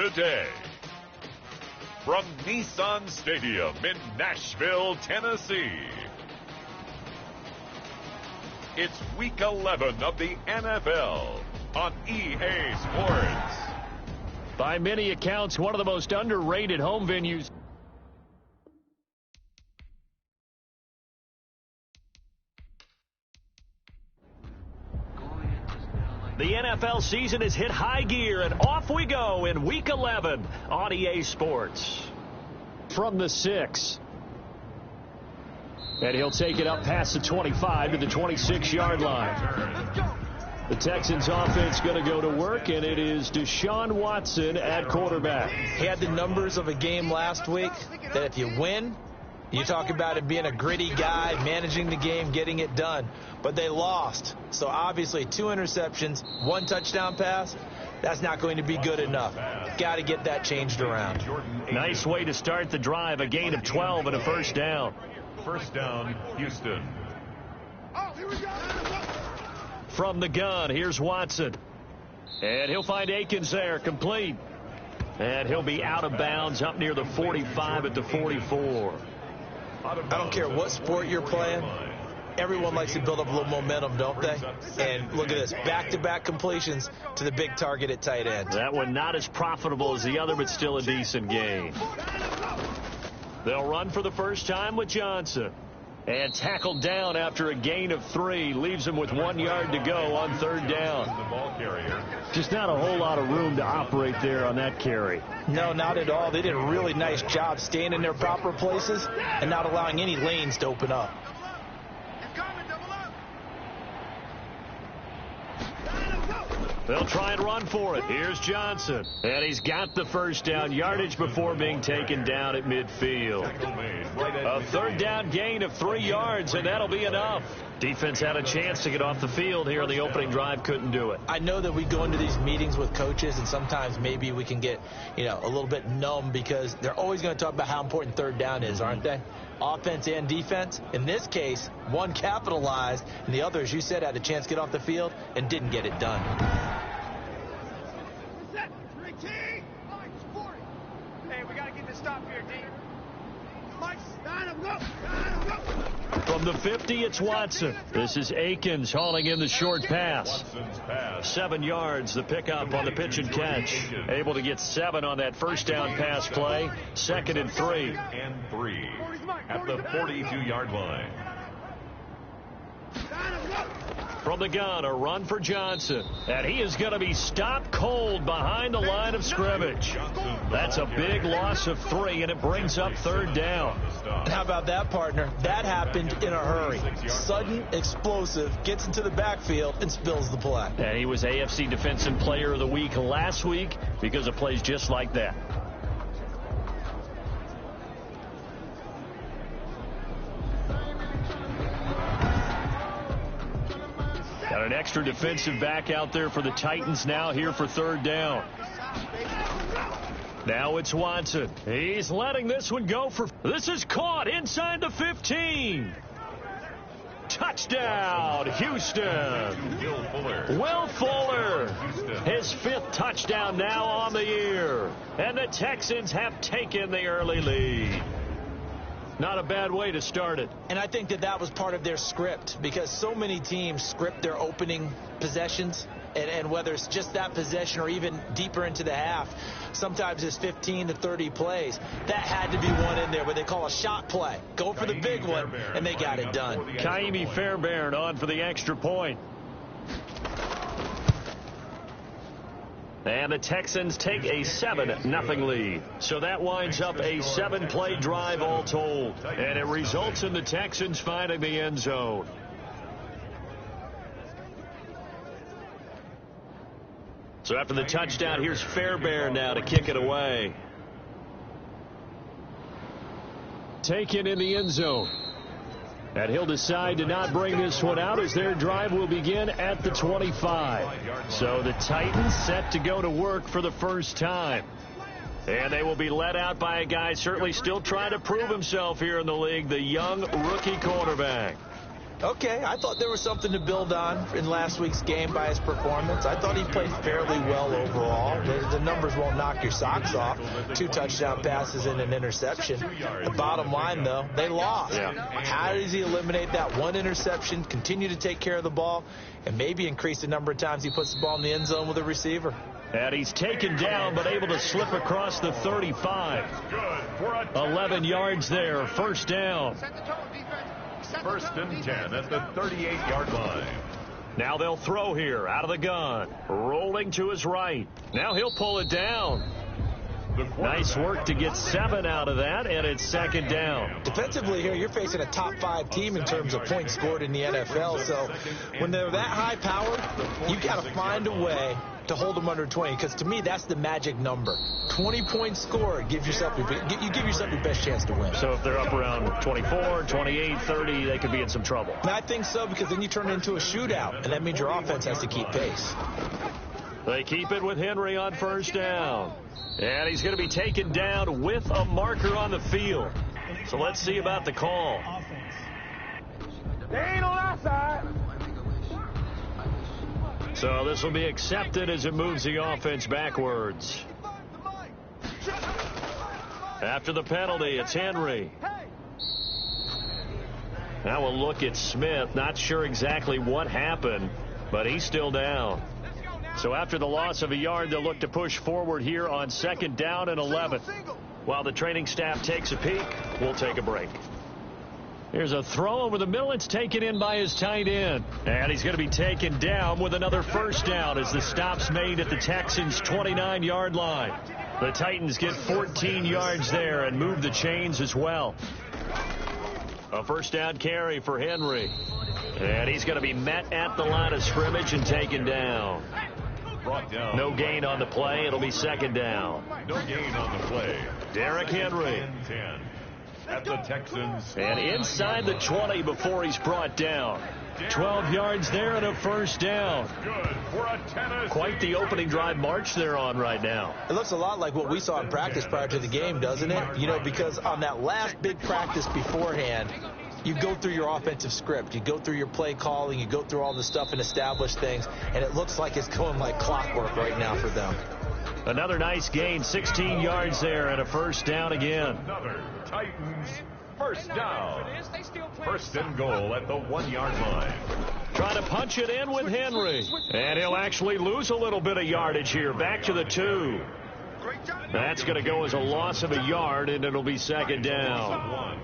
today. From Nissan Stadium in Nashville, Tennessee, it's Week 11 of the NFL on EA Sports. By many accounts, one of the most underrated home venues. The NFL season has hit high gear, and off we go in Week 11 on EA Sports. From the 6. And he'll take it up past the 25 to the 26-yard line. The Texans offense going to go to work, and it is Deshaun Watson at quarterback. He had the numbers of a game last week that if you win, you talk about it being a gritty guy, managing the game, getting it done. But they lost. So obviously 2 interceptions, 1 touchdown pass, that's not going to be good enough. Got to get that changed around. Nice way to start the drive, a gain of 12 and a first down. First down, Houston. From the gun, here's Watson. And he'll find Akins there, complete. And he'll be out of bounds up near the 45 at the 44. I don't care what sport you're playing. Everyone likes to build up a little momentum, don't they? And look at this, back-to-back completions to the big target at tight end. That one not as profitable as the other, but still a decent gain. They'll run for the first time with Johnson. And tackled down after a gain of 3. Leaves him with 1 yard to go on third down. Just not a whole lot of room to operate there on that carry. No, not at all. They did a really nice job staying in their proper places and not allowing any lanes to open up. They'll try and run for it. Here's Johnson. And he's got the first down, yardage before being taken down at midfield. A third down gain of 3 yards, and that'll be enough. Defense had a chance to get off the field here in the opening drive, couldn't do it. I know that we go into these meetings with coaches, and sometimes maybe we can get, a little bit numb because they're always going to talk about how important third down is, aren't they? Offense and defense. In this case, one capitalized, and the other, as you said, had a chance to get off the field and didn't get it done. Hey, we got to get this stop here, D. From the 50, it's Watson. This is Akins hauling in the short pass. 7 yards, the pickup on the pitch and catch. Able to get 7 on that first down pass play. 2nd and 3. And 3 at the 42-yard line. From the gun, a run for Johnson. And he is going to be stopped cold behind the line of scrimmage. That's a big loss of 3, and it brings up third down. And how about that, partner? That happened in a hurry. Sudden, explosive, gets into the backfield, and spills the play. And he was AFC Defensive Player of the Week last week because of plays just like that. Got an extra defensive back out there for the Titans now here for third down. Now it's Watson. He's letting this one go for... This is caught inside the 15. Touchdown, Houston. Will Fuller. His 5th touchdown now on the year. And the Texans have taken the early lead. Not a bad way to start it. And I think that was part of their script because so many teams script their opening possessions. And whether it's just that possession or even deeper into the half, sometimes it's 15 to 30 plays. That had to be one in there where they call a shot play. Go for the big one, and they got it done. Kaimi Fairbairn on for the extra point. And the Texans take a 7-0 lead. So that winds up a 7-play drive all told. And it results in the Texans finding the end zone. So after the touchdown, here's Fairbairn now to kick it away. Taken in the end zone. And he'll decide to not bring this one out as their drive will begin at the 25. So the Titans set to go to work for the first time. And they will be led out by a guy certainly still trying to prove himself here in the league, the young rookie quarterback. Okay, I thought there was something to build on in last week's game by his performance. I thought he played fairly well overall. The numbers won't knock your socks off. 2 touchdown passes and an interception. The bottom line, though, they lost. Yeah. How does he eliminate that 1 interception, continue to take care of the ball, and maybe increase the number of times he puts the ball in the end zone with a receiver? And he's taken down, but able to slip across the 35. 11 yards there, first down. First and 10 at the 38-yard line. Now they'll throw here, out of the gun. Rolling to his right. Now he'll pull it down. Nice work to get 7 out of that, and it's second down. Defensively here, you're facing a top 5 team in terms of points scored in the NFL. So when they're that high powered, you've got to find a way to hold them under 20, because to me that's the magic number. 20 points scored, you give yourself your best chance to win. So if they're up around 24, 28, 30, they could be in some trouble. And I think so, because then you turn it into a shootout, and that means your offense has to keep pace. They keep it with Henry on first down. And he's going to be taken down with a marker on the field. So let's see about the call. They ain't on our side. So this will be accepted as it moves the offense backwards. After the penalty, it's Henry. Now we'll look at Smith. Not sure exactly what happened, but he's still down. So after the loss of a yard, they'll look to push forward here on second down and 11. While the training staff takes a peek, we'll take a break. Here's a throw over the middle. It's taken in by his tight end. And he's going to be taken down with another first down as the stop's made at the Texans' 29-yard line. The Titans get 14 yards there and move the chains as well. A first down carry for Henry. And he's going to be met at the line of scrimmage and taken down. Brought down. No gain on the play. It'll be second down. No gain on the play. Derrick Henry. 10 at the Texans. And inside the 20 before he's brought down. 12 yards there and a first down. Good for a Tennessee. Quite the opening drive march they're on right now. It looks a lot like what we saw in practice prior to the game, doesn't it? You know, because on that last big practice beforehand, you go through your offensive script. You go through your play calling. You go through all the stuff and establish things. And it looks like it's going like clockwork right now for them. Another nice gain, 16 yards there and a first down again. Another Titans first down. First and goal at the 1-yard line. Trying to punch it in with Henry. And he'll actually lose a little bit of yardage here. Back to the 2. That's going to go as a loss of a yard, and it'll be second down.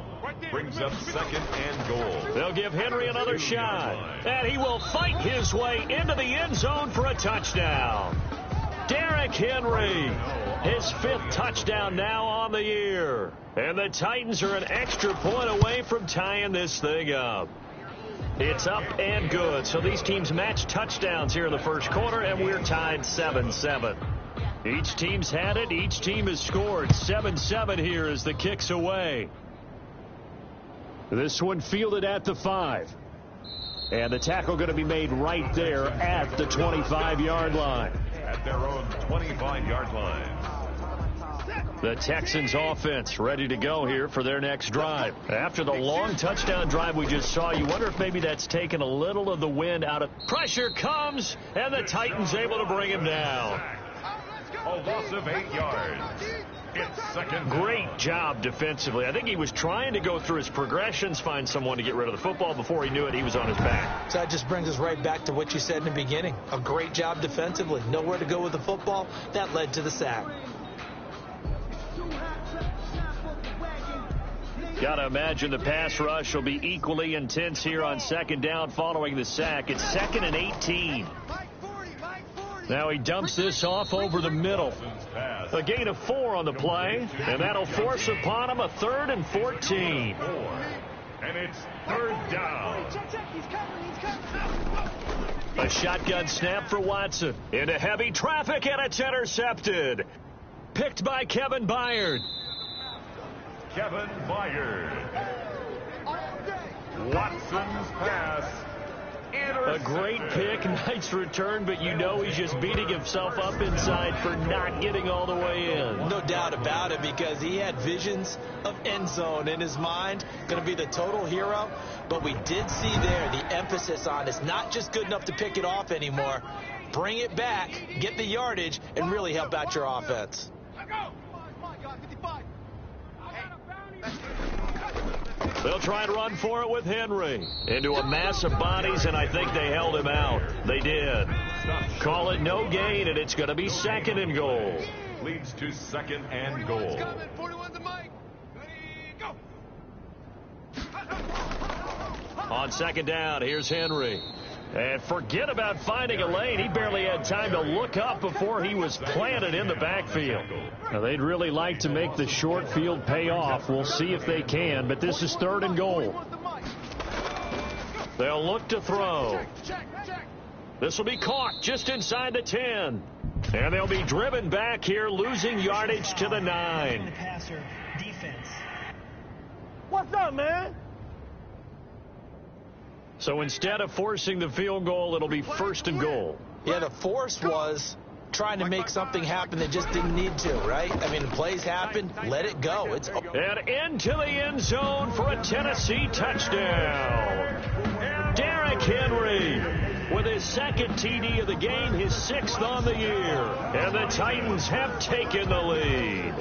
Brings up second and goal. They'll give Henry another shot. And he will fight his way into the end zone for a touchdown. Derrick Henry, his 5th touchdown now on the year. And the Titans are an extra point away from tying this thing up. It's up and good. So these teams match touchdowns here in the first quarter, and we're tied 7-7. Each team's had it. Each team has scored. 7-7 here as the kick's away. This one fielded at the 5. And the tackle going to be made right there at the 25-yard line. At their own 25-yard line. The Texans offense ready to go here for their next drive. After the long touchdown drive we just saw, you wonder if maybe that's taken a little of the wind out of. Pressure comes, and the Titans able to bring him down. A loss of 8 yards. It's second. Great job defensively. I think he was trying to go through his progressions, find someone to get rid of the football. Before he knew it, he was on his back. So that just brings us right back to what you said in the beginning. A great job defensively. Nowhere to go with the football. That led to the sack. Got to imagine the pass rush will be equally intense here on second down following the sack. It's 2nd and 18. Now he dumps this off over the middle. A gain of 4 on the play, and that'll force upon him a 3rd and 14. And it's 3rd down. A shotgun snap for Watson. Into heavy traffic, and it's intercepted. Picked by Kevin Byard. Kevin Byard. Watson's pass A great pick, nice return, but you know he's just beating himself up inside for not getting all the way in. No doubt about it, because he had visions of end zone in his mind, going to be the total hero. But we did see there the emphasis on it's not just good enough to pick it off anymore. Bring it back, get the yardage, and really help out your offense. They'll try and run for it with Henry. Into a mass of bodies, and I think they held him out. They did. Call it no gain, and it's going to be 2nd and goal. Leads to 2nd and goal. On 2nd down, here's Henry. And forget about finding a lane. He barely had time to look up before he was planted in the backfield. Now, they'd really like to make the short field pay off. We'll see if they can, but this is 3rd and goal. They'll look to throw. This will be caught just inside the 10. And they'll be driven back here, losing yardage to the 9. What's up, man? So instead of forcing the field goal, it'll be 1st and goal. Yeah, the force was trying to make something happen that just didn't need to, right? I mean, plays happen, let it go. And into the end zone for a Tennessee touchdown. Derrick Henry with his 2nd TD of the game, his 6th on the year. And the Titans have taken the lead.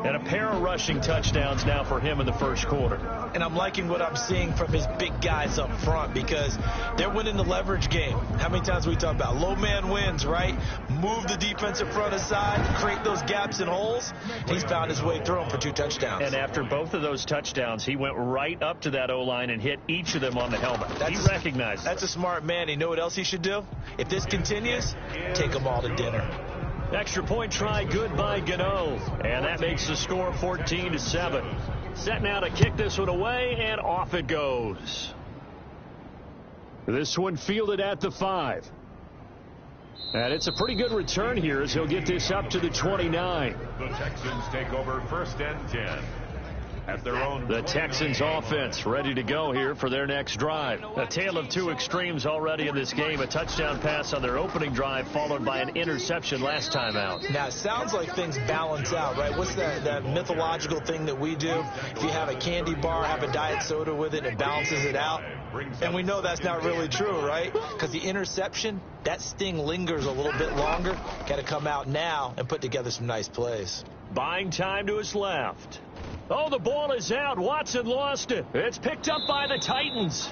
And a pair of rushing touchdowns now for him in the 1st quarter. And I'm liking what I'm seeing from his big guys up front, because they're winning the leverage game. How many times we talk about low man wins, right? Move the defensive front aside, create those gaps and holes. He's found his way through them for 2 touchdowns. And after both of those touchdowns, he went right up to that O-line and hit each of them on the helmet. He recognized That's a smart man. You know what else he should do? If this continues, take them all to dinner. Extra point try good by Gano. And that makes the score 14-7. Set now to kick this one away, and off it goes. This one fielded at the 5. And it's a pretty good return here as he'll get this up to the 29. The Texans take over 1st and 10. At their own. The Texans offense ready to go here for their next drive. A tale of 2 extremes already in this game. A touchdown pass on their opening drive followed by an interception last time out. Now, it sounds like things balance out, right? What's that mythological thing that we do? If you have a candy bar, have a diet soda with it, it balances it out. And we know that's not really true, right? Because the interception, that sting lingers a little bit longer. Got to come out now and put together some nice plays. Buying time to his left. Oh, the ball is out. Watson lost it. It's picked up by the Titans.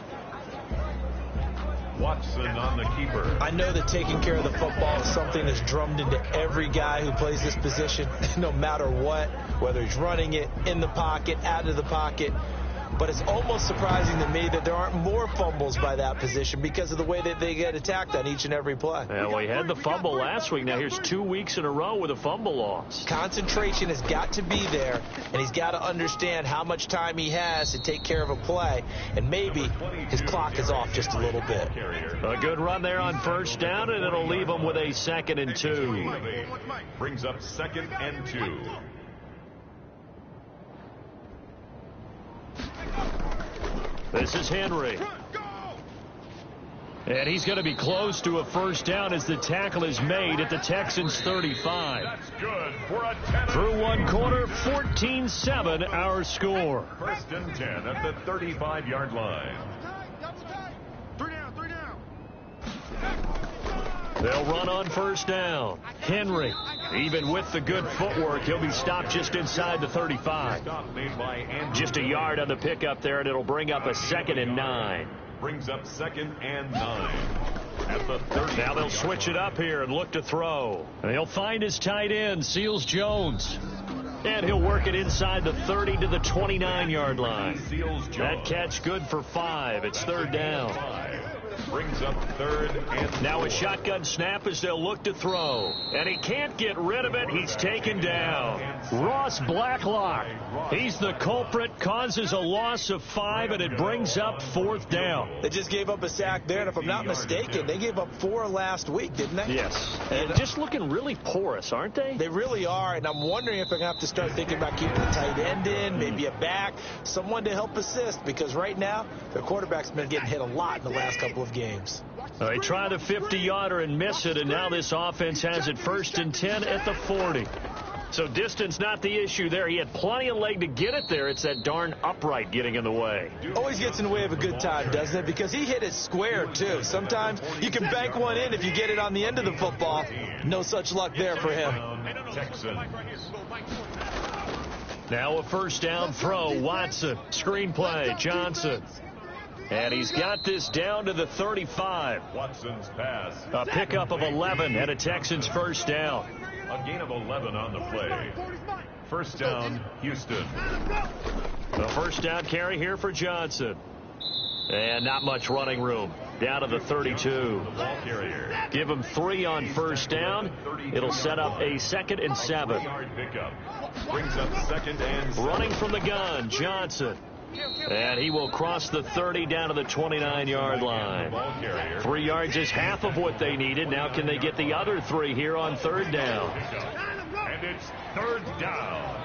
Watson on the keeper. I know that taking care of the football is something that's drummed into every guy who plays this position, no matter what, whether he's running it, in the pocket, out of the pocket. But it's almost surprising to me that there aren't more fumbles by that position because of the way that they get attacked on each and every play. Yeah, well, he had the fumble last week. Now here's 2 weeks in a row with a fumble loss. Concentration has got to be there, and he's got to understand how much time he has to take care of a play. And maybe his clock is off just a little bit. A good run there on 1st down, and it'll leave him with a 2nd and 2. Brings up 2nd and 2. This is Henry. And he's going to be close to a 1st down as the tackle is made at the Texans' 35. That's good for a 10. Through 1 quarter, 14-7 our score. 1st and 10 at the 35-yard line. 3 down. They'll run on 1st down. Henry, even with the good footwork, he'll be stopped just inside the 35. Stop made by Andrew. Just a yard on the pickup there, and it'll bring up a 2nd and 9. Brings up 2nd and 9. At the 30. Now they'll switch it up here and look to throw. And he'll find his tight end, Seals Jones. And he'll work it inside the 30 to the 29-yard line. That catch good for 5. It's 3rd down. Brings up 3rd and 4. Now a shotgun snap as they'll look to throw. And he can't get rid of it. He's taken down. Ross Blacklock. He's the culprit. Causes a loss of 5, and it brings up 4th down. They just gave up a sack there, and if I'm not mistaken, they gave up 4 last week, didn't they? Yes. And just looking really porous, aren't they? They really are, and I'm wondering if they're going to have to start thinking about keeping a tight end in, maybe a back, someone to help assist, because right now their quarterback's been getting hit a lot in the last couple of games. They try the 50-yarder and miss it, and now this offense has it 1st and 10 at the 40. So distance not the issue there. He had plenty of leg to get it there. It's that darn upright getting in the way. Always gets in the way of a good time, doesn't it? Because he hit it square, too. Sometimes you can bank one in if you get it on the end of the football. No such luck there for him. Now a 1st down throw. Watson. Screenplay. Johnson. And he's got this down to the 35. Watson's pass. A pickup of 11 and a Texans 1st down. A gain of 11 on the play. 1st down, Houston. The 1st down carry here for Johnson. And not much running room. Down to the 32. Ball carrier. Give him 3 on 1st down. It'll set up a 2nd and 7. Pickup. Brings up 2nd and 7. Running from the gun, Johnson. And he will cross the 30 down to the 29-yard line. 3 yards is half of what they needed. Now can they get the other 3 here on 3rd down? And it's 3rd down.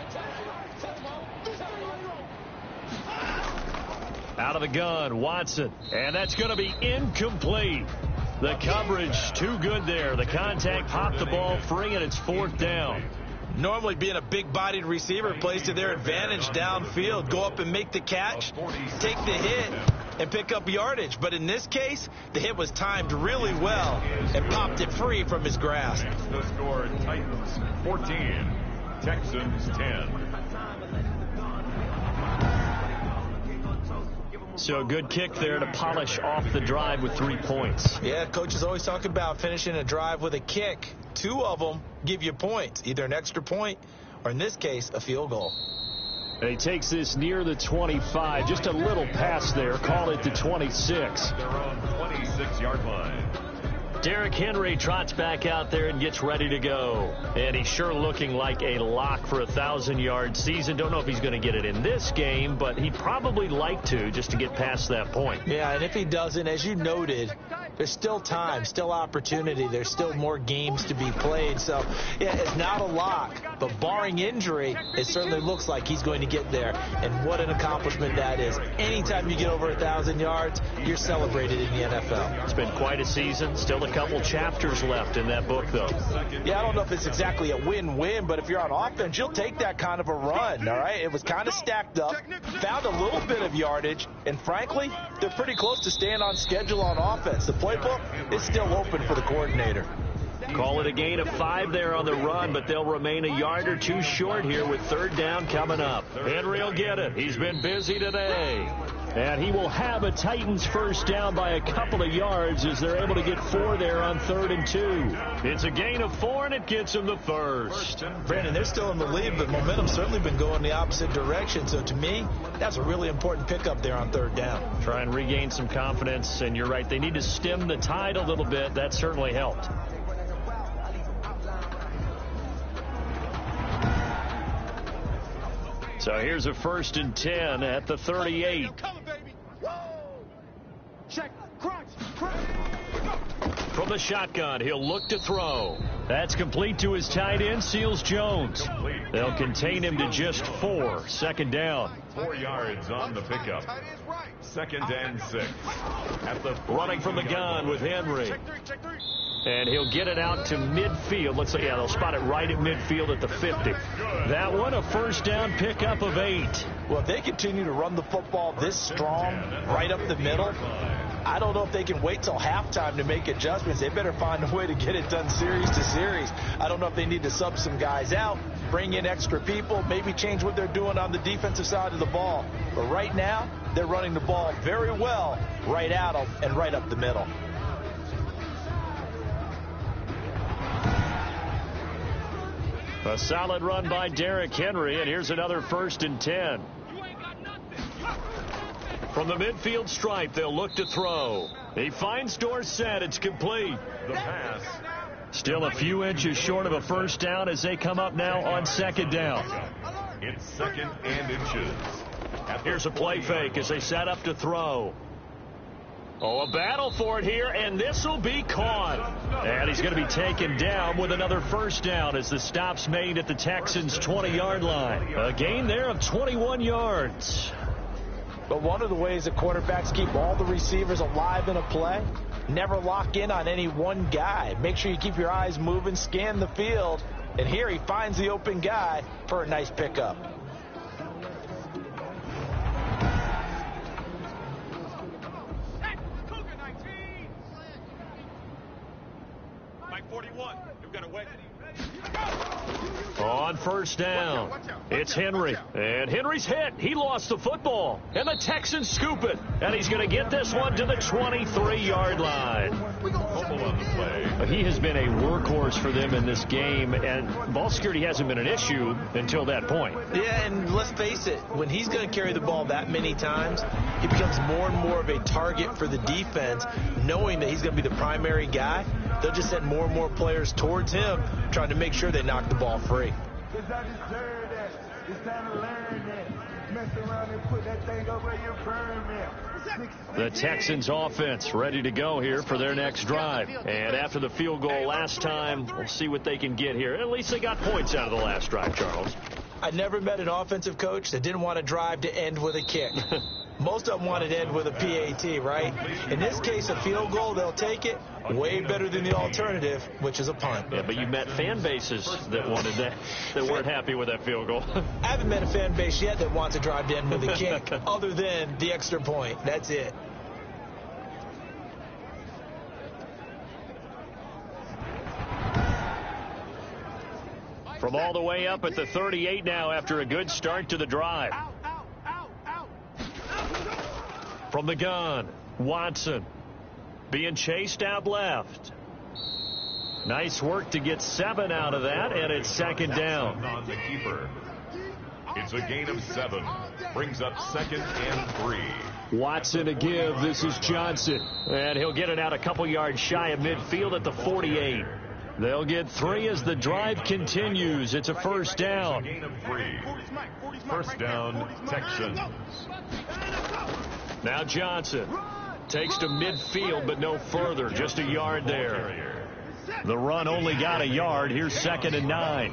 Out of the gun, Watson. And that's going to be incomplete. The coverage too good there. The contact popped the ball free, and it's 4th down. Normally being a big-bodied receiver plays to their advantage downfield. Go up and make the catch, take the hit, and pick up yardage. But in this case, the hit was timed really well and popped it free from his grasp. The score, Titans 14, Texans 10. So a good kick there to polish off the drive with 3 points. Yeah, coaches always talk about finishing a drive with a kick. 2 of them give you points, either an extra point or, in this case, a field goal. And he takes this near the 25. Just a little pass there. Call it the 26. Their own 26-yard line. Derrick Henry trots back out there and gets ready to go. And he's sure looking like a lock for a 1,000-yard season. Don't know if he's going to get it in this game, but he'd probably like to just to get past that point. Yeah, and if he doesn't, as you noted, there's still time, still opportunity. There's still more games to be played. So, yeah, it's not a lock. But barring injury, it certainly looks like he's going to get there. And what an accomplishment that is. Anytime you get over 1,000 yards, you're celebrated in the NFL. It's been quite a season. Still a couple chapters left in that book, though. Yeah, I don't know if it's exactly a win-win, but if you're on offense, you'll take that kind of a run, all right? It was kind of stacked up, found a little bit of yardage, and frankly, they're pretty close to staying on schedule on offense. The playbook is still open for the coordinator. Call it a gain of 5 there on the run, but they'll remain a yard or 2 short here with 3rd down coming up. Henry will get it. He's been busy today. And he will have a Titans 1st down by a couple of yards as they're able to get 4 there on 3rd and 2. It's a gain of 4, and it gets him the 1st. Brandon, they're still in the lead, but momentum's certainly been going the opposite direction. So to me, that's a really important pickup there on 3rd down. Try and regain some confidence, and you're right. They need to stem the tide a little bit. That certainly helped. So here's a 1st and 10 at the 38. From the shotgun, he'll look to throw. That's complete to his tight end, Seals Jones. They'll contain him to just 4. 2nd down. 4 yards on the pickup. 2nd and 6. At the running from the gun with Henry. And he'll get it out to midfield. Let's say, yeah, they'll spot it right at midfield at the 50. That one, a 1st down pickup of 8. Well, if they continue to run the football this strong, right up the middle, I don't know if they can wait till halftime to make adjustments. They better find a way to get it done series to series. I don't know if they need to sub some guys out, bring in extra people, maybe change what they're doing on the defensive side of the ball. But right now, they're running the ball very well right at them and right up the middle. A solid run by Derrick Henry, and here's another 1st and 10. From the midfield stripe, they'll look to throw. He finds Dorsett. It's complete. The pass. Still a few inches short of a first down as they come up now on second down. It's second and inches. Here's a play fake as they set up to throw. Oh, a battle for it here, and this will be caught. And he's going to be taken down with another first down as the stop's made at the Texans' 20-yard line. A gain there of 21 yards. But one of the ways that quarterbacks keep all the receivers alive in a play, never lock in on any one guy. Make sure you keep your eyes moving, scan the field. And here he finds the open guy for a nice pickup. On first down, it's Henry. And Henry's hit. He lost the football. And the Texans scoop it. And he's going to get this one to the 23-yard line. Fumble on the play. He has been a workhorse for them in this game. And ball security hasn't been an issue until that point. Yeah, and let's face it, when he's going to carry the ball that many times, he becomes more and more of a target for the defense, knowing that he's going to be the primary guy. They'll just send more and more players towards him, trying to make sure they knock the ball free. It's time to learn that. Mess around and put that thing over your permit. The Texans offense ready to go here for their next drive. And after the field goal last time, we'll see what they can get here. At least they got points out of the last drive, Charles. I never met an offensive coach that didn't want a drive to end with a kick. Most of them want it to end with a PAT, right? In this case, a field goal, they'll take it. Way better than the alternative, which is a punt. Yeah, but you met fan bases that wanted that weren't happy with that field goal. I haven't met a fan base yet that wants a drive to end with a kick, other than the extra point. That's it. From all the way up at the 38 now after a good start to the drive. From the gun, Watson being chased out left. Nice work to get 7 out of that, and it's second down. On the keeper. It's a gain of 7. Brings up second and 3. Watson to give. This is Johnson. And he'll get it out a couple yards shy of midfield at the 48. They'll get 3 as the drive continues. It's a first down. Gain of 3. First down, Texans. Now Johnson takes to midfield, but no further. Just a yard there. The run only got a yard. Here's second and 9.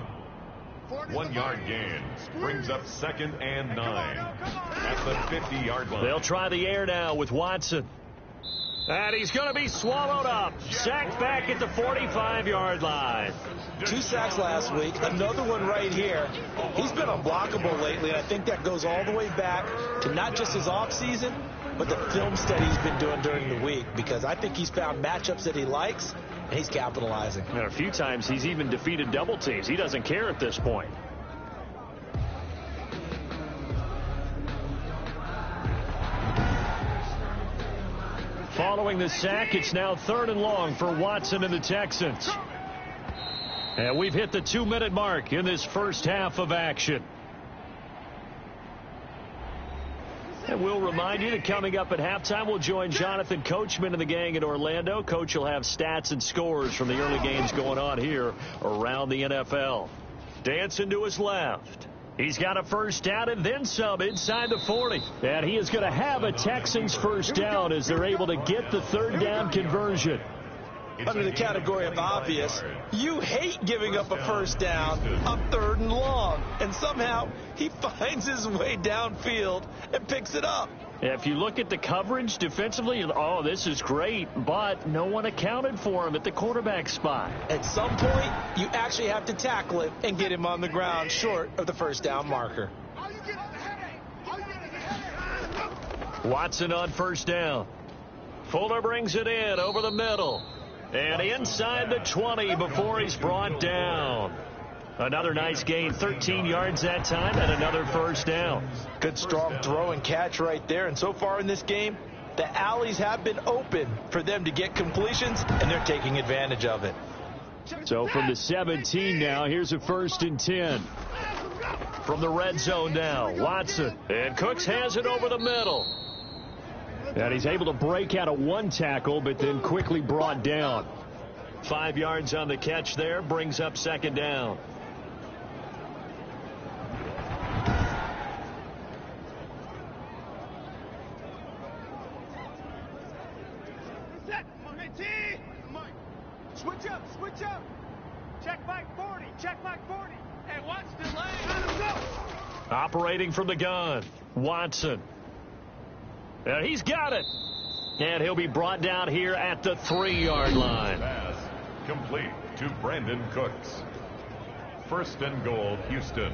1 yard gain. Brings up second and 9. At the 50-yard line. They'll try the air now with Watson. And he's going to be swallowed up. Sacked back at the 45-yard line. 2 sacks last week, another one right here. He's been unblockable lately, and I think that goes all the way back to not just his offseason, but the film study he's been doing during the week, because I think he's found matchups that he likes, and he's capitalizing. And a few times he's even defeated double teams. He doesn't care at this point. Following the sack, it's now 3rd and long for Watson and the Texans. And we've hit the 2-minute mark in this first half of action. And we'll remind you that coming up at halftime, we'll join Jonathan Coachman and the gang in Orlando. Coach will have stats and scores from the early games going on here around the NFL. Dancing to his left. He's got a first down and then some inside the 40. And he is going to have a Texans first down as they're able to get the 3rd down conversion. Under the category of obvious, you hate giving up a first down on 3rd and long. And somehow he finds his way downfield and picks it up. If you look at the coverage defensively, oh, this is great, but no one accounted for him at the quarterback spot. At some point, you actually have to tackle it and get him on the ground short of the first down marker. Watson on first down. Fuller brings it in over the middle. And inside the 20 before he's brought down. Another nice gain, 13 yards that time, and another first down. Good strong throw and catch right there. And so far in this game, the alleys have been open for them to get completions, and they're taking advantage of it. So from the 17 now, here's a 1st and 10. From the red zone now, Watson. And Cooks has it over the middle. And he's able to break out of one tackle, but then quickly brought down. 5 yards on the catch there, brings up second down. Switch up, switch up. Check Mike 40, check Mike 40. And watch delay. Let him go. Operating from the gun, Watson. And he's got it. And he'll be brought down here at the 3-yard line. Pass complete to Brandon Cooks. First and goal, Houston.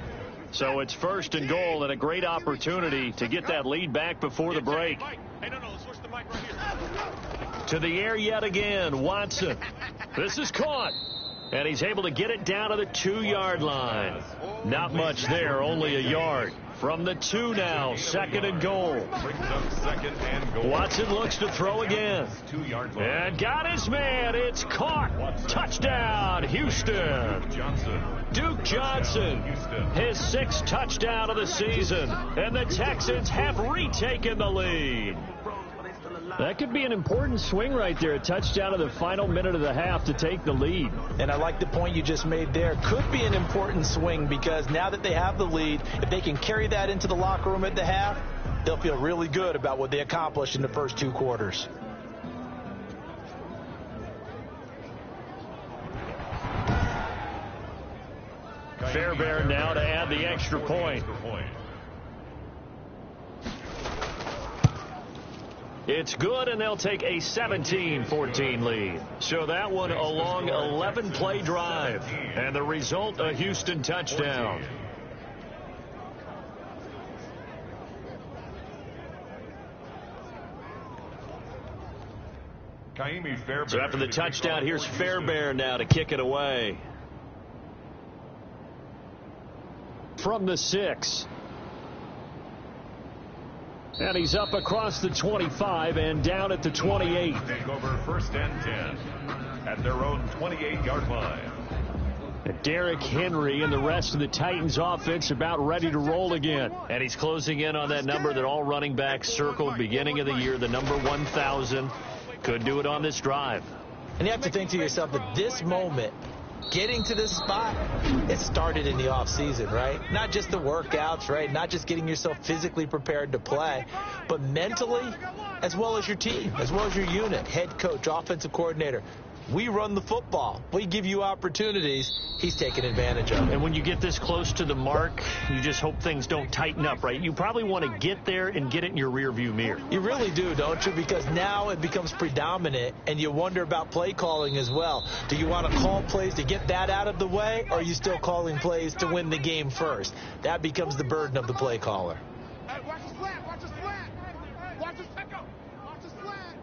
So it's first and goal and a great opportunity to get that lead back before the break. Hey, no, let's switch the mic right here. To the air yet again, Watson. This is caught. And he's able to get it down to the 2-yard line. Not much there, only a yard. From the 2 now, second and goal. Brings up second and goal. Watson looks to throw again. 2-yard line. And got his man. It's caught. Touchdown, Houston. Duke Johnson, his 6th touchdown of the season. And the Texans have retaken the lead. That could be an important swing right there. A touchdown of the final minute of the half to take the lead. And I like the point you just made there. Could be an important swing because now that they have the lead, if they can carry that into the locker room at the half, they'll feel really good about what they accomplished in the first 2 quarters. Fairbairn now to add the extra point. It's good, and they'll take a 17-14 lead. So that one a long 11-play drive. And the result, a Houston touchdown. So after the touchdown, here's Fairbairn now to kick it away. From the 6. And he's up across the 25 and down at the 28. Take over first and 10 at their own 28-yard line. Derrick Henry and the rest of the Titans offense about ready to roll again. And he's closing in on that number that all running backs circled beginning of the year, the number 1,000. Could do it on this drive. And you have to think to yourself that this moment, getting to this spot, it started in the offseason, right? Not just the workouts, right? Not just getting yourself physically prepared to play, but mentally, as well as your team, as well as your unit, head coach, offensive coordinator. We run the football. We give you opportunities. He's taking advantage of it. And when you get this close to the mark, you just hope things don't tighten up, right? You probably want to get there and get it in your rearview mirror. You really do, don't you? Because now it becomes predominant, and you wonder about play calling as well. Do you want to call plays to get that out of the way, or are you still calling plays to win the game first? That becomes the burden of the play caller. Hey, watch his flat, watch his flat. Watch his echo. Watch his flat.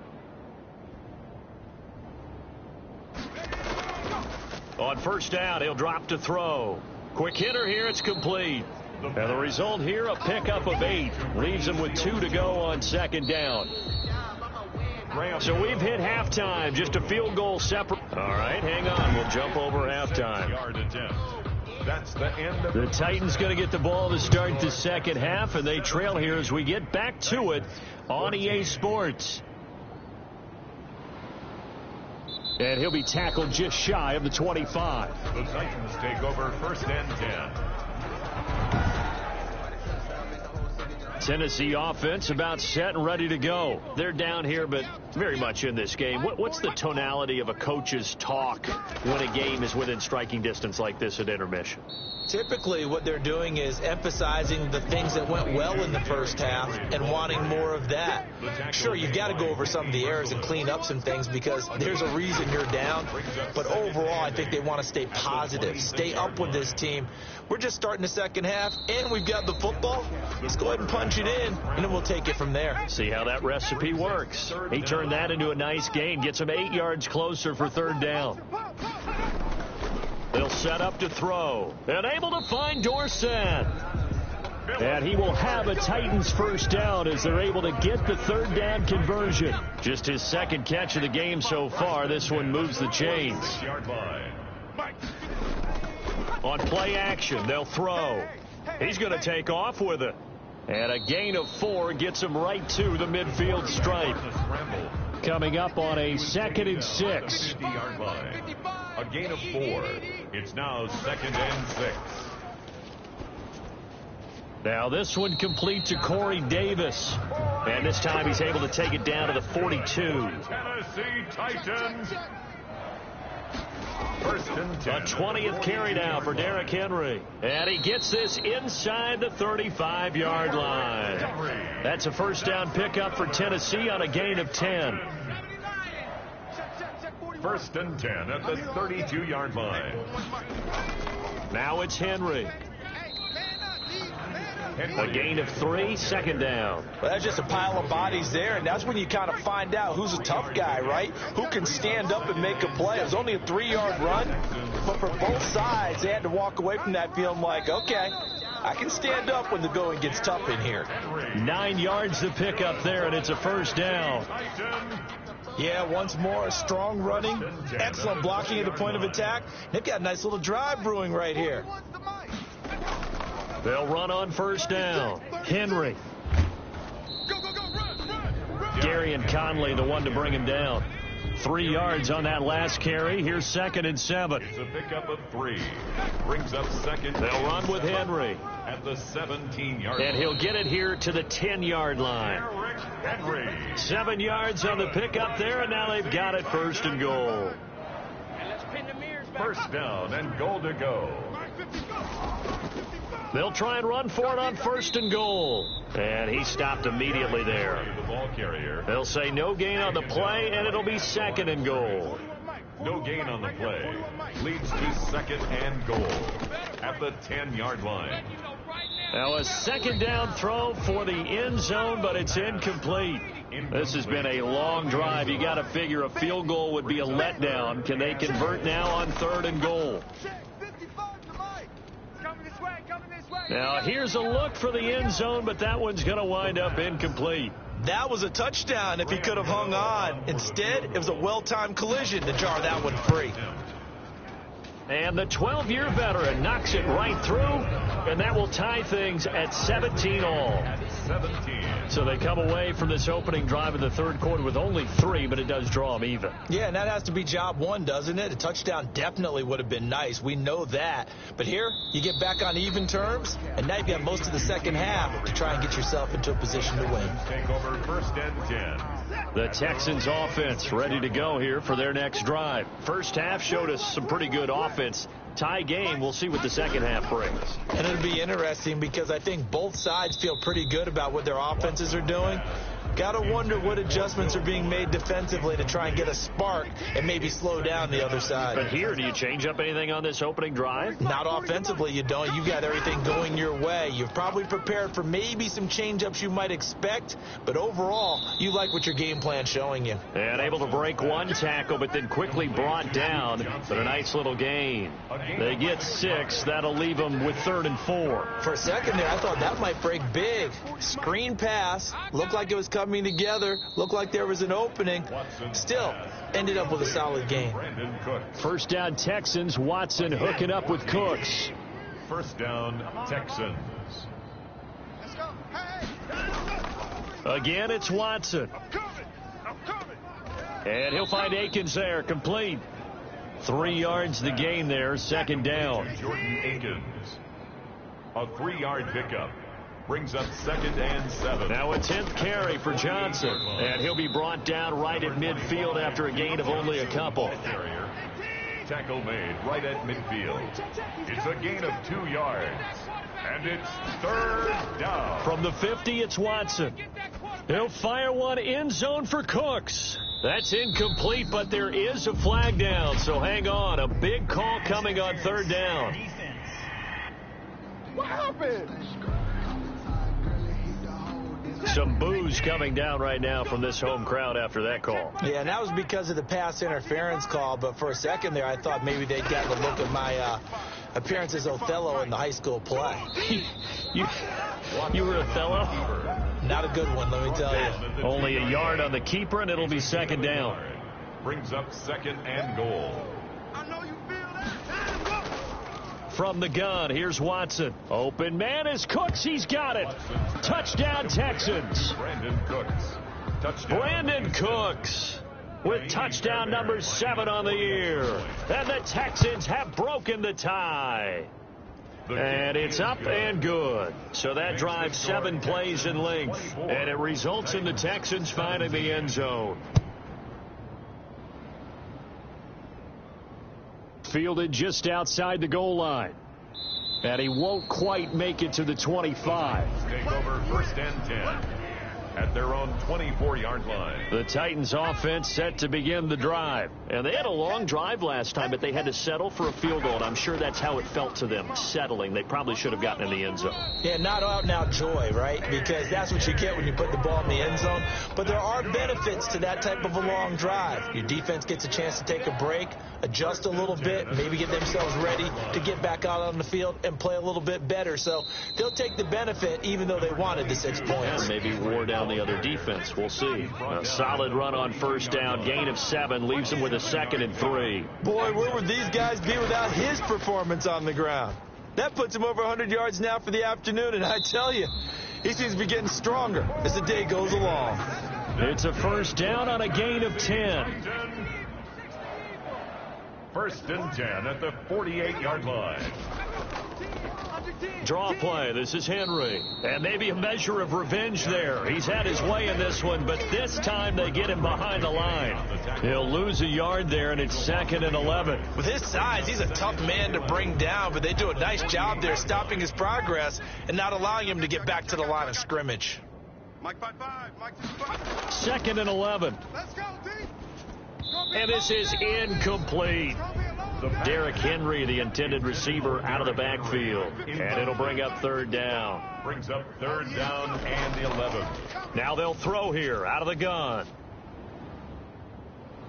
On first down, he'll drop to throw. Quick hitter here, it's complete. And the result here, a pickup of 8. Leaves him with 2 to go on second down. So we've hit halftime, just a field goal separate. All right, hang on, we'll jump over halftime. That's the end of the Titans going to get the ball to start the second half, and they trail here as we get back to it on EA Sports. And he'll be tackled just shy of the 25. The Titans take over first and 10. Tennessee offense about set and ready to go. They're down here, but very much in this game. What's the tonality of a coach's talk when a game is within striking distance like this at intermission? Typically, what they're doing is emphasizing the things that went well in the first half and wanting more of that. Sure, you've got to go over some of the errors and clean up some things because there's a reason you're down. But overall, I think they want to stay positive, stay up with this team. We're just starting the second half, and we've got the football. Let's go ahead and punch it in, and then we'll take it from there. See how that recipe works. He turned that into a nice gain, gets him 8 yards closer for third down. They'll set up to throw. And able to find Dorsett. And he will have a Titans first down as they're able to get the third down conversion. Just his second catch of the game so far. This one moves the chains. On play action, they'll throw. He's going to take off with it. And a gain of 4 gets him right to the midfield stripe. Coming up on a 2nd and 6. 50-yard line. A gain of 4. It's now 2nd and 6. Now this one complete to Corey Davis. And this time he's able to take it down to the 42. Tennessee Titans. 1st and 10. A 20th carry now for Derrick Henry. And he gets this inside the 35-yard line. That's a first down pickup for Tennessee on a gain of 10. 1st and 10 at the 32-yard line. Now it's Henry. A gain of 3, 2nd down. Well, that's just a pile of bodies there, and that's when you kind of find out who's a tough guy, right? Who can stand up and make a play. It was only a 3-yard run, but for both sides, they had to walk away from that feeling like, okay, I can stand up when the going gets tough in here. 9 yards to pick up there, and it's a first down. Yeah, once more, strong running, excellent blocking at the point of attack. They've got a nice little drive brewing right here. They'll run on first down. Henry. Gary and Conley, the one to bring him down. 3 yards on that last carry. Here's 2nd and 7. It's a pickup of 3. Brings up 2nd. They'll run with Henry. At the 17-yard line. And he'll get it here to the 10-yard line. Henry. 7 yards on the pickup there, and now they've got it 1st and goal. First down and goal to go. They'll try and run for it on 1st and goal. And he stopped immediately there. The ball carrier. They'll say no gain on the play, and it'll be 2nd and goal. No gain on the play. Leads to 2nd and goal. At the 10-yard line. Now a 2nd down throw for the end zone, but it's incomplete. This has been a long drive. You got to figure a field goal would be a letdown. Can they convert now on 3rd and goal? Now here's a look for the end zone, but that one's going to wind up incomplete. That was a touchdown if he could have hung on. Instead, it was a well-timed collision to jar that one free. And the 12-year veteran knocks it right through, and that will tie things at 17 all. 17. So they come away from this opening drive in the 3rd quarter with only 3, but it does draw them even. Yeah, and that has to be job 1, doesn't it? A touchdown definitely would have been nice. We know that. But here, you get back on even terms, and now you've got most of the second half to try and get yourself into a position to win. Take over 1st and 10. The Texans offense ready to go here for their next drive. First half showed us some pretty good offense. Tie game. We'll see what the second half brings. And it'll be interesting because I think both sides feel pretty good about what their offenses are doing. Got to wonder what adjustments are being made defensively to try and get a spark and maybe slow down the other side. But here, do you change up anything on this opening drive? Not offensively, you don't. You've got everything going your way. You've probably prepared for maybe some change-ups you might expect, but overall, you like what your game plan's showing you. And able to break one tackle, but then quickly brought down. But a nice little gain. They get 6. That'll leave them with 3rd and 4. For a second there, I thought that might break big. Screen pass. Looked like it was coming together. Looked like there was an opening. Still, ended up with a solid game. First down, Texans. Watson hooking up with Cooks. First down, Texans. Again, it's Watson. And he'll find Akins there, complete. 3 yards the gain there, 2nd down. Jordan Akins. A 3-yard pickup. Brings up 2nd and 7. Now a 10th carry for Johnson. And he'll be brought down right at midfield after a gain of only a couple. Tackle made right at midfield. It's a gain of 2 yards. And it's 3rd down. From the 50, it's Watson. He'll fire one end zone for Cooks. That's incomplete, but there is a flag down, so hang on. A big call coming on 3rd down. What happened? Some boos coming down right now from this home crowd after that call. Yeah, and that was because of the pass interference call, but for a second there I thought maybe they'd gotten a look at my appearance as Othello in the high school play. You were Othello? Not a good one, let me tell you. Only a yard on the keeper, and it'll be 2nd down. Brings up 2nd and goal. from the gun. Here's Watson. Open man is Cooks. He's got it. Touchdown, Texans. Brandon Cooks with touchdown number 7 on the year. And the Texans have broken the tie. And it's up and good. So that drives 7 plays in length. And it results in the Texans finding the end zone. Fielded just outside the goal line. And he won't quite make it to the 25. Take over 1st and 10 at their own 24-yard line. The Titans offense set to begin the drive. And they had a long drive last time, but they had to settle for a field goal. And I'm sure that's how it felt to them, settling. They probably should have gotten in the end zone. Yeah, not out-and-out joy, right? Because that's what you get when you put the ball in the end zone. But there are benefits to that type of a long drive. Your defense gets a chance to take a break, adjust a little bit, maybe get themselves ready to get back out on the field and play a little bit better. So they'll take the benefit even though they wanted the 6 points. And maybe wore down the other defense. We'll see. A solid run on 1st down. Gain of 7 leaves them with a 2nd and 3. Boy, where would these guys be without his performance on the ground? That puts him over 100 yards now for the afternoon, and I tell you, he seems to be getting stronger as the day goes along. It's a 1st down on a gain of 10. 1st and 10 at the 48-yard line. Draw play. This is Henry. And maybe a measure of revenge there. He's had his way in this one, but this time they get him behind the line. He'll lose a yard there, and it's 2nd and 11. With his size, he's a tough man to bring down, but they do a nice job there stopping his progress and not allowing him to get back to the line of scrimmage. Mike 5-5. Mike 2-5. 2nd and 11. Let's go, D. And this is incomplete. Derrick Henry, the intended receiver, out of the backfield. And it'll bring up 3rd down. Brings up 3rd down and 11. Now they'll throw here out of the gun.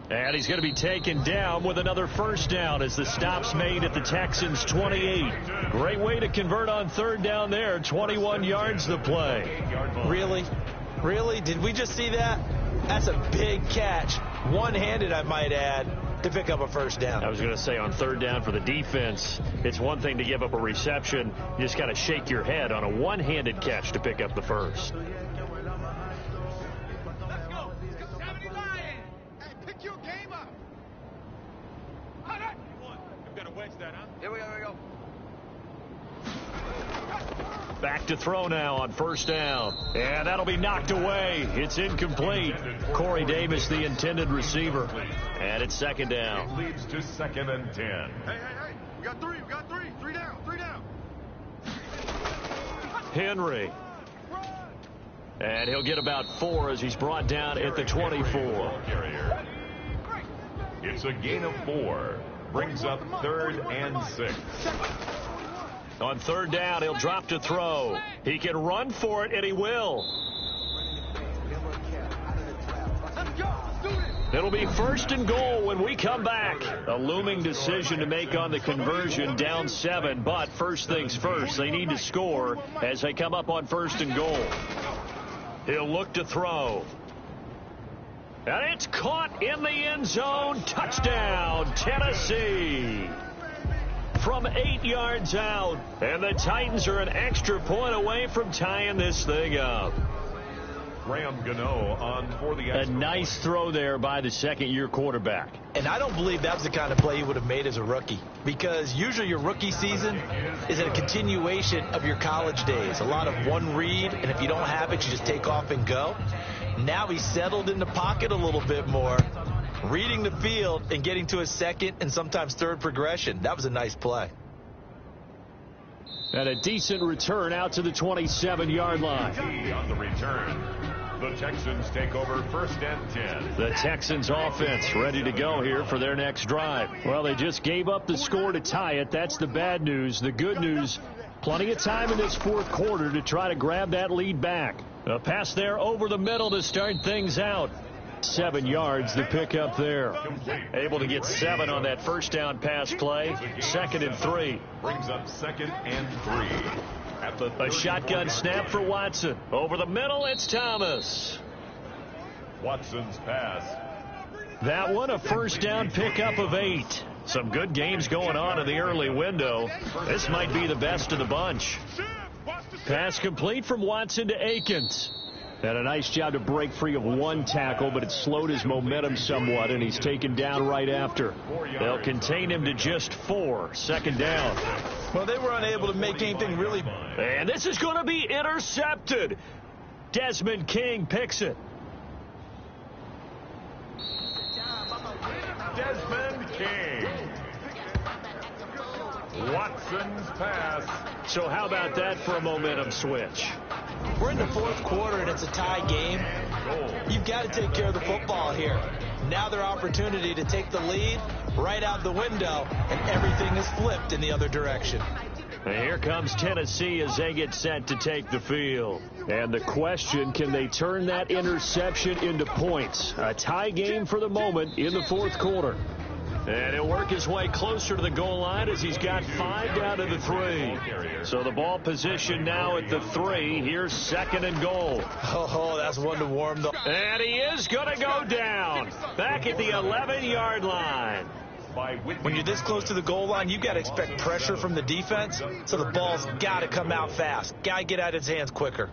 And he's going to be taken down with another 1st down as the stop's made at the Texans' 28. Great way to convert on 3rd down there. 21 yards the play. Really? Really? Did we just see that? That's a big catch. One-handed, I might add, to pick up a 1st down. I was going to say on 3rd down for the defense, it's one thing to give up a reception. You just got to shake your head on a one-handed catch to pick up the 1st. Let's go. 79. Hey, pick your game up. All right. I'm going to wedge that, huh? Here we go. Back to throw now on 1st down. And that'll be knocked away. It's incomplete. Corey Davis, the intended receiver. And it's 2nd down. It leads to 2nd and 10. Hey. We got 3. 3 down. Henry. And he'll get about 4 as he's brought down at the 24. It's a gain of 4. Brings up 3rd and 6. On 3rd down, he'll drop to throw. He can run for it, and he will. It'll be 1st and goal when we come back. A looming decision to make on the conversion, down 7. But first things first, they need to score as they come up on 1st and goal. He'll look to throw. And it's caught in the end zone. Touchdown, Tennessee. From 8 yards out. And the Titans are an extra point away from tying this thing up. Graham Gano on for the extra A nice throw there by the 2nd-year quarterback. And I don't believe that was the kind of play he would have made as a rookie, because usually your rookie season is a continuation of your college days. A lot of one read, and if you don't have it, you just take off and go. Now he's settled in the pocket a little bit more, reading the field and getting to his 2nd and sometimes 3rd progression. That was a nice play. And a decent return out to the 27-yard line. on the return. The Texans take over 1st and 10. The Texans offense ready to go here for their next drive. Well, they just gave up the score to tie it. That's the bad news. The good news, plenty of time in this 4th quarter to try to grab that lead back. A pass there over the middle to start things out. 7 yards the pickup there. Able to get 7 on that 1st down pass play. 2nd and 3. Brings up 2nd and 3. At the A shotgun snap for Watson. Over the middle, it's Thomas. Watson's pass. That one a 1st down pickup of 8. Some good games going on in the early window. This might be the best of the bunch. Pass complete from Watson to Akins. And a nice job to break free of one tackle, but it slowed his momentum somewhat, and he's taken down right after. They'll contain him to just 4. Second down. Well, they were unable to make anything really. And this is going to be intercepted. Desmond King picks it. Desmond King. Watson's pass. So how about that for a momentum switch? We're in the fourth quarter, and it's a tie game. You've got to take care of the football here. Now their opportunity to take the lead right out the window, and everything is flipped in the other direction. And here comes Tennessee as they get set to take the field. And the question, can they turn that interception into points? A tie game for the moment in the fourth quarter. And he'll work his way closer to the goal line as he's got 5 down to the 3. So the ball position now at the 3. Here's second and goal. Oh, that's one to warm the. And he is going to go down back at the 11-yard line. When you're this close to the goal line, you've got to expect pressure from the defense, so the ball's got to come out fast. Got to get out of his hands quicker.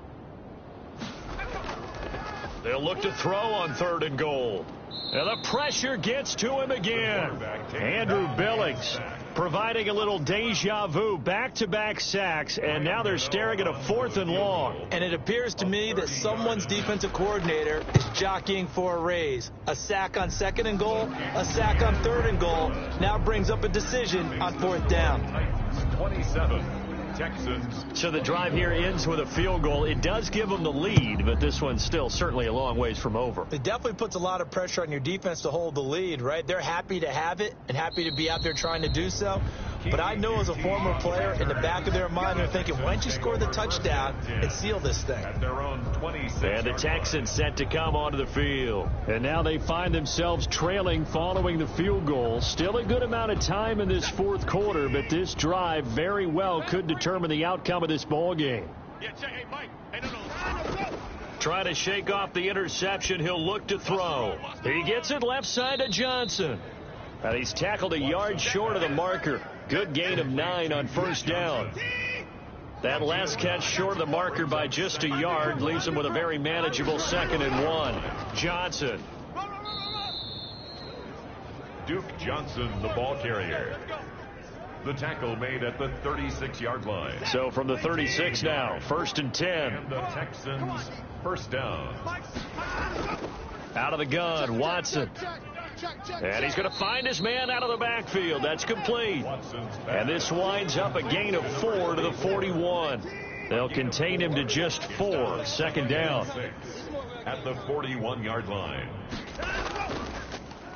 They'll look to throw on third and goal. And the pressure gets to him again. Andrew Billings providing a little deja vu, back-to-back sacks, and now they're staring at a 4th and long. And it appears to me that someone's defensive coordinator is jockeying for a raise. A sack on second and goal, a sack on third and goal, now brings up a decision on 4th down. 27. Texans. So the drive here ends with a field goal. It does give them the lead, but this one's still certainly a long ways from over. It definitely puts a lot of pressure on your defense to hold the lead, right? They're happy to have it and happy to be out there trying to do so. But I know as a former player, in the back of their mind, they're thinking, why don't you score the touchdown and seal this thing? At their own 26. And the Texans set to come onto the field. And now they find themselves trailing following the field goal. Still a good amount of time in this fourth quarter, but this drive very well could determine the outcome of this ball game. Trying to shake off the interception, he'll look to throw. He gets it left side to Johnson. And he's tackled a yard short of the marker. Good gain of 9 on first down. That last catch short of the marker by just a yard leaves him with a very manageable 2nd and 1. Johnson. Duke Johnson, the ball carrier. The tackle made at the 36-yard line. So from the 36 now, 1st and 10. And the Texans first down. Out of the gun, Watson. And he's going to find his man out of the backfield. That's complete. And this winds up a gain of 4 to the 41. They'll contain him to just 4. Second down. At the 41-yard line.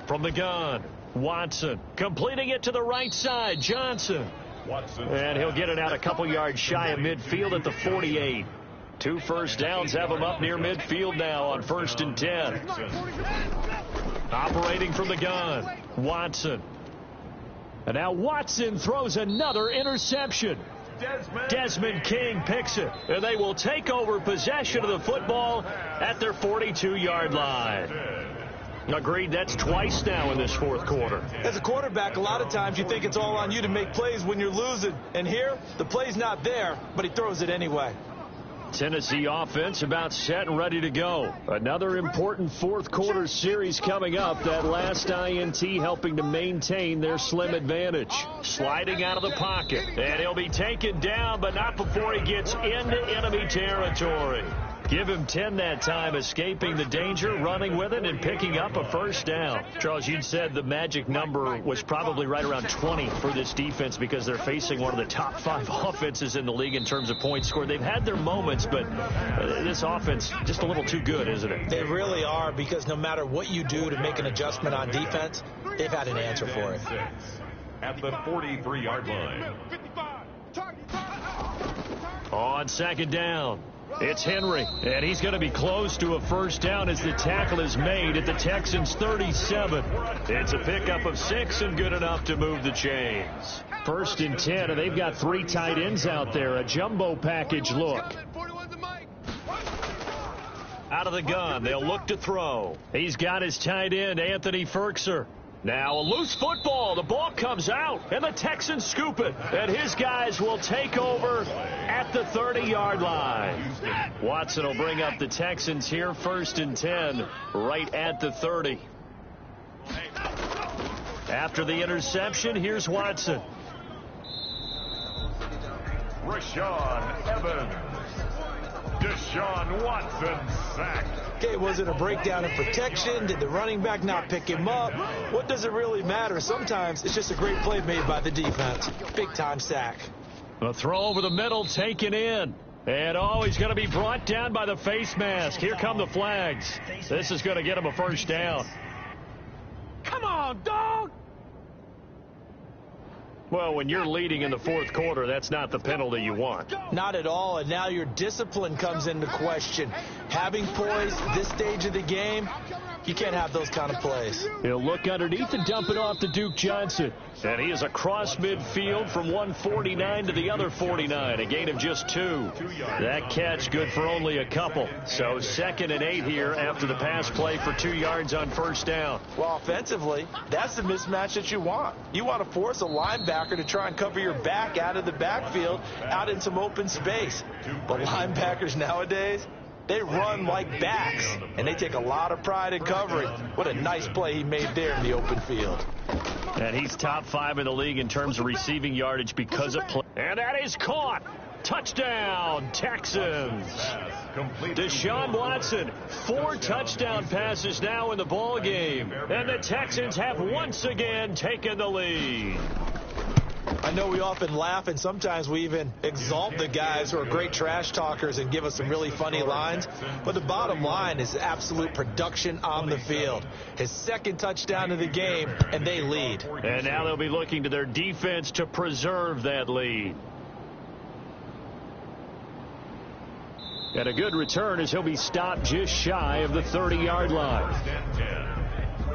From the gun, Watson. Completing it to the right side, Johnson. Watson. And he'll get it out a couple yards shy of midfield at the 48. 2 first downs have him up near midfield now on 1st and 10. Operating from the gun, Watson. And now Watson throws another interception. Desmond King picks it. And they will take over possession of the football at their 42-yard line. Agreed, that's twice now in this fourth quarter. As a quarterback, a lot of times you think it's all on you to make plays when you're losing. And here, the play's not there, but he throws it anyway. Tennessee offense about set and ready to go. Another important fourth quarter series coming up. That last INT helping to maintain their slim advantage. Sliding out of the pocket. And he'll be taken down, but not before he gets into enemy territory. Give him 10 that time, escaping the danger, running with it, and picking up a first down. Charles, you'd said the magic number was probably right around 20 for this defense because they're facing one of the top 5 offenses in the league in terms of points scored. They've had their moments, but this offense just a little too good, isn't it? They really are, because no matter what you do to make an adjustment on defense, they've had an answer for it. At the 43-yard line. On second down, it's Henry, and he's going to be close to a first down as the tackle is made at the Texans' 37. It's a pickup of 6 and good enough to move the chains. 1st and 10, and they've got 3 tight ends out there. A jumbo package look. Out of the gun, they'll look to throw. He's got his tight end, Anthony Ferkser. Now a loose football. The ball comes out, and the Texans scoop it. And his guys will take over at the 30-yard line. Watson will bring up the Texans here, 1st and 10, right at the 30. After the interception, here's Watson. Rashawn Evans. Deshaun Watson sacked. Okay, was it a breakdown in protection? Did the running back not pick him up? What does it really matter? Sometimes it's just a great play made by the defense. Big-time sack. A throw over the middle taken in. And he's going to be brought down by the face mask. Here come the flags. This is going to get him a 1st down. Come on, dog! Well, when you're leading in the 4th quarter, that's not the penalty you want. Not at all, and now your discipline comes into question. Having poise this stage of the game, you can't have those kind of plays. He'll look underneath and dump it off to Duke Johnson. And he is across midfield from 149 to the other 49, a gain of just 2. That catch good for only a couple. So 2nd and 8 here after the pass play for 2 yards on 1st down. Well, offensively, that's the mismatch that you want. You want to force a linebacker to try and cover your back out of the backfield, out in some open space. But linebackers nowadays, they run like backs, and they take a lot of pride in covering. What a nice play he made there in the open field. And he's top 5 in the league in terms of receiving yardage because of play. And that is caught. Touchdown, Texans. Deshaun Watson, 4 touchdown passes now in the ball game. And the Texans have once again taken the lead. I know we often laugh, and sometimes we even exalt the guys who are great trash talkers and give us some really funny lines. But the bottom line is absolute production on the field. His 2nd touchdown of the game, and they lead. And now they'll be looking to their defense to preserve that lead. And a good return as he'll be stopped just shy of the 30-yard line.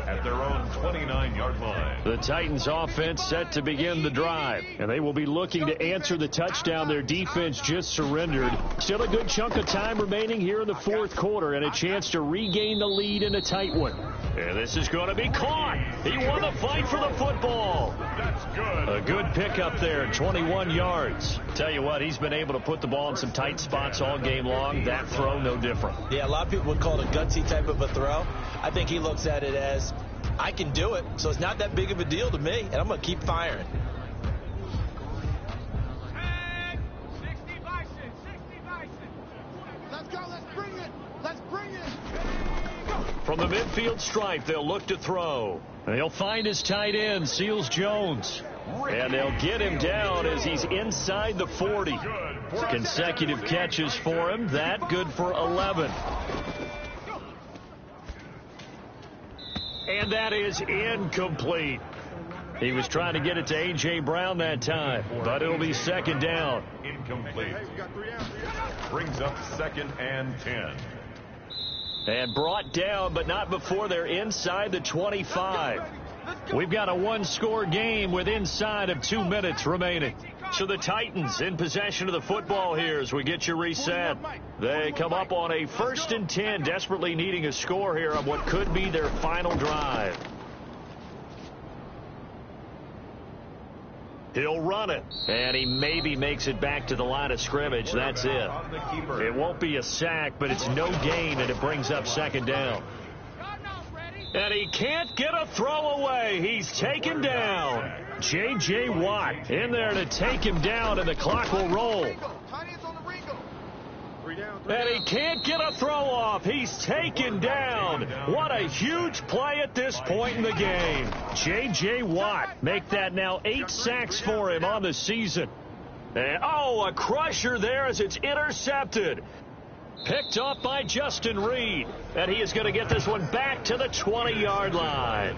At their own 29-yard line. The Titans offense set to begin the drive, and they will be looking to answer the touchdown their defense just surrendered. Still a good chunk of time remaining here in the 4th quarter, and a chance to regain the lead in a tight one. And this is going to be caught. He won the fight for the football. That's good. A good pickup there, 21 yards. Tell you what, he's been able to put the ball in some tight spots all game long. That throw, no different. Yeah, a lot of people would call it a gutsy type of a throw. I think he looks at it as, I can do it, so it's not that big of a deal to me, and I'm going to keep firing. And 60 Bison, 60 Bison. Let's go, let's bring it. Let's bring it. From the midfield stripe, they'll look to throw. And he'll find his tight end, Seals Jones. And they'll get him down as he's inside the 40. Consecutive catches for him. That good for 11. And that is incomplete. He was trying to get it to A.J. Brown that time, but it'll be 2nd down. Incomplete. Brings up 2nd and 10. And brought down, but not before they're inside the 25. We've got a 1-score game with inside of 2 minutes remaining. So the Titans in possession of the football here as we get you reset. They come up on a 1st and 10, desperately needing a score here on what could be their final drive. He'll run it, and he maybe makes it back to the line of scrimmage. That's it. It won't be a sack, but it's no gain, and it brings up 2nd down. And he can't get a throw away. He's taken down. J.J. Watt in there to take him down, and the clock will roll. And he can't get a throw off. He's taken down. What a huge play at this point in the game. J.J. Watt make that now 8 sacks for him on the season. And, a crusher there as it's intercepted. Picked off by Justin Reed. And he is going to get this one back to the 20-yard line.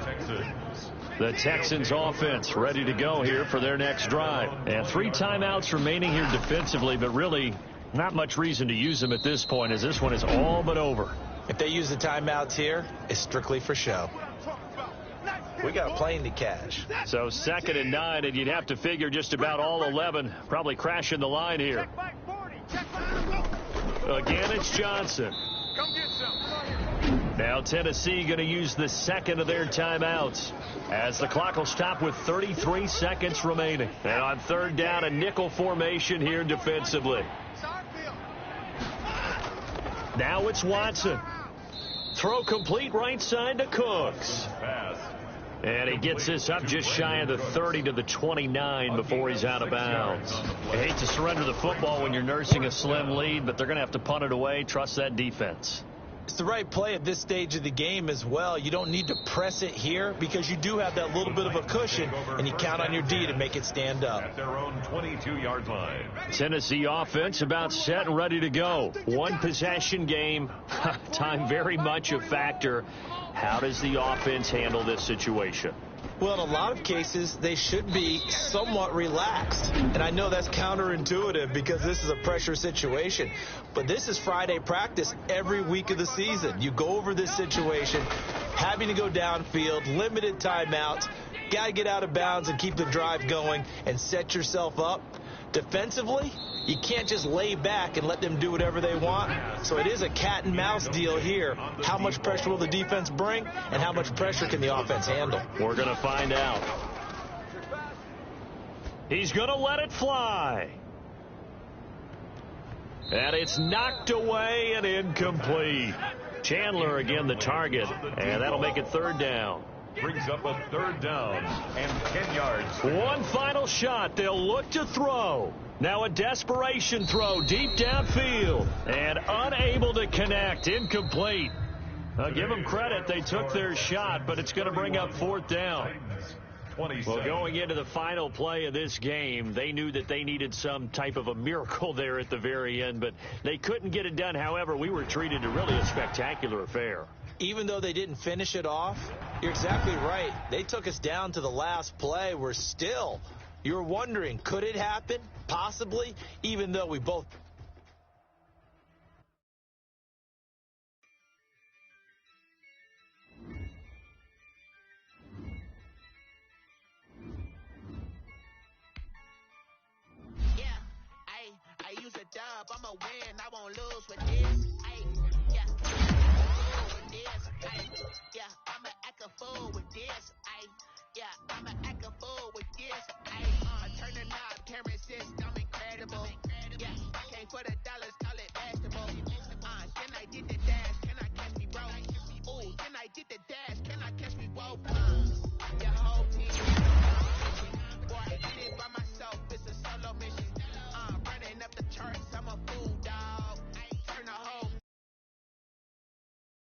The Texans offense ready to go here for their next drive. And 3 timeouts remaining here defensively, but really not much reason to use them at this point as this one is all but over. If they use the timeouts here, it's strictly for show. We got a plane to catch. So 2nd and 9, and you'd have to figure just about all 11 probably crashing the line here. Again, it's Johnson. Come get some. Now Tennessee going to use the second of their timeouts as the clock will stop with 33 seconds remaining. And on third down, a nickel formation here defensively. Now it's Watson. Throw complete right side to Cooks. And he gets this up just shy of the 30 to the 29 before he's out of bounds. I hate to surrender the football when you're nursing a slim lead, but they're going to have to punt it away. Trust that defense. It's the right play at this stage of the game as well. You don't need to press it here because you do have that little bit of a cushion, and you count on your D to make it stand up. At their own 22-yard line. Tennessee offense about set and ready to go. One possession game. Time very much a factor. How does the offense handle this situation? Well, in a lot of cases, they should be somewhat relaxed. And I know that's counterintuitive because this is a pressure situation. But this is Friday practice every week of the season. You go over this situation, having to go downfield, limited timeouts, got to get out of bounds and keep the drive going and set yourself up. Defensively, you can't just lay back and let them do whatever they want. So it is a cat and mouse deal here. How much pressure will the defense bring, and how much pressure can the offense handle? We're going to find out. He's going to let it fly. And it's knocked away and incomplete. Chandler again the target, and that'll make it third down. Brings up a third down and 10 yards. One final shot. They'll look to throw. Now a desperation throw deep downfield and unable to connect. Incomplete. I'll give them credit. They took their shot, but it's going to bring up fourth down. Well, going into the final play of this game, they knew that they needed some type of a miracle there at the very end, but they couldn't get it done. However, we were treated to really a spectacular affair. Even though they didn't finish it off, you're exactly right. They took us down to the last play. We're still, you're wondering, could it happen? Possibly, even though we both... I use a dub, I'ma win, I won't lose with this.